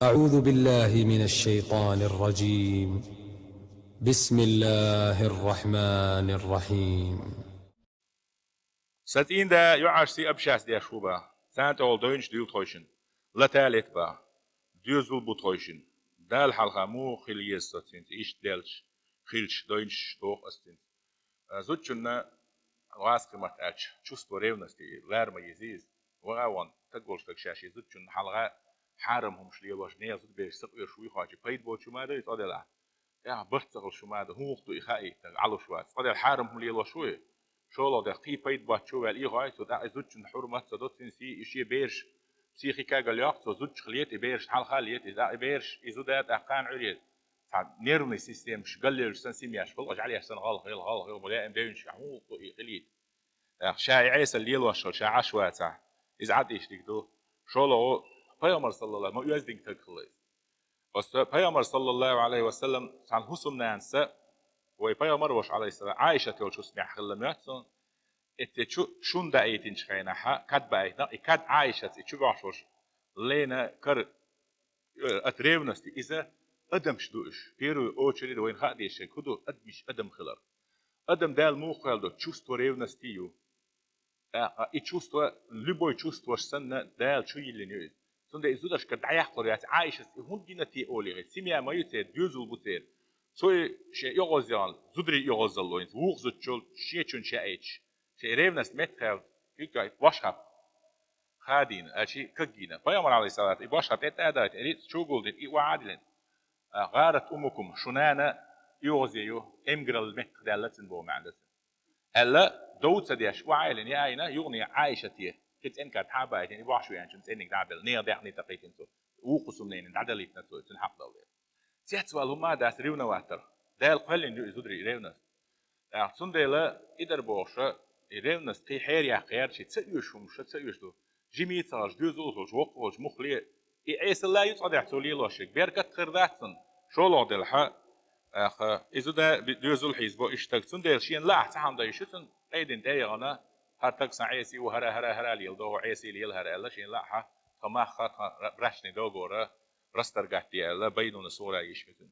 أعوذ بالله من الشيطان الرجيم. بسم الله الرحمن الرحيم. ستين دا يعاش سي أبشاس دي شوبا سانت أول دوينش ديو تويشن لا تالت با ديوزل بو تويشن دال حلقة مو خليس ستين إيش دالش خيلش دوينش توق أستين زوجنا واس قيمة أتش شوستو ريونستي غير ما يزيز وغاوان تقولش تكشاشي زوجنا حلقة حارمهم شليلوش نيا زود بيش سقير شوي خاطي بيد بو شو ماذا يتقدر لا يا بحتغل شو ماذا هو وقتو إخائي على شوات قدر حارمهم ليلوش شوي شولو ده قي بيد باتشو والإي غاي تو ده زوجن حرمة صدوت سي إشي بيرش بسيخيكا قلياق تو زوج خليت بيرش حال خاليت ده بيرش إذا ده تحقان عليت نيروني سيستم مش قلل سنسيم ياش فل أجعل يحسن غال ملائم بينش عمو تو إخليت شاي عيسى الليل وشل شاي عشوات إذا عاد إيش تقدو شولو بيامر صلى الله ما يزدق تكخلص بس بيامر صلى الله عليه وسلم عن حسم نانسة وبيامر وش عليه السلام عائشة تقول شو سمع خلماتهم اتشو شون دا ايتين شخينها كاد بايتنا كاد عائشة اتشو عشوش لينا كر اتريونستي اذا ادم شدوش بيرو اوچري وين خاديش كدو ادمش ادم خلر ادم دال مو خالدو чувство ревностью и чувство любое чувство сна дал чу يلني سند ازودش كد عيقلر يا عائشة هون دينتي اولي سيميا ما يتي دوزل بوتير سوي شي يغوزيان زودري يغوزلوين وغزوتشول شي چون شايش شي ريفنس متخل كيكاي واشاب خادين اشي كجينا بيامر عليه الصلاه واشاب تتادات اريد شو قولدين اي وعادلين غارت امكم شنانا يغزيو امجرل متخدلتن بو معدس الا دوت سديش وعائلين يا اينا يغني عايشتي كنت انك تحابه يعني بوحشو يعني كنت انك دعدل نير دعني تقيتن تو وقسم نين دعدليت نتو تنحق دولي سيحت والهما داس ريونا واتر دال قلن دو زودري ريونا سندلا إدر بوشة ريونس قي حير يا خير شيء تسيوش ومش تسيوش دو جيمي تاج دوزوج وقوج مخلي إيس الله يتصدع تولي لوشك بيركت خرداتن شو لو دلها أخ إذا ده دوزول حزب إشتغل سندل شيء لا تهم ده يشتن أيدين ده أنا هرتك سعيسي وهرا ليل دو عيسي ليل هرا لا شيء لا ها خما خا برشني دو جورا رسترجعتي لا بينون الصورة يشمتن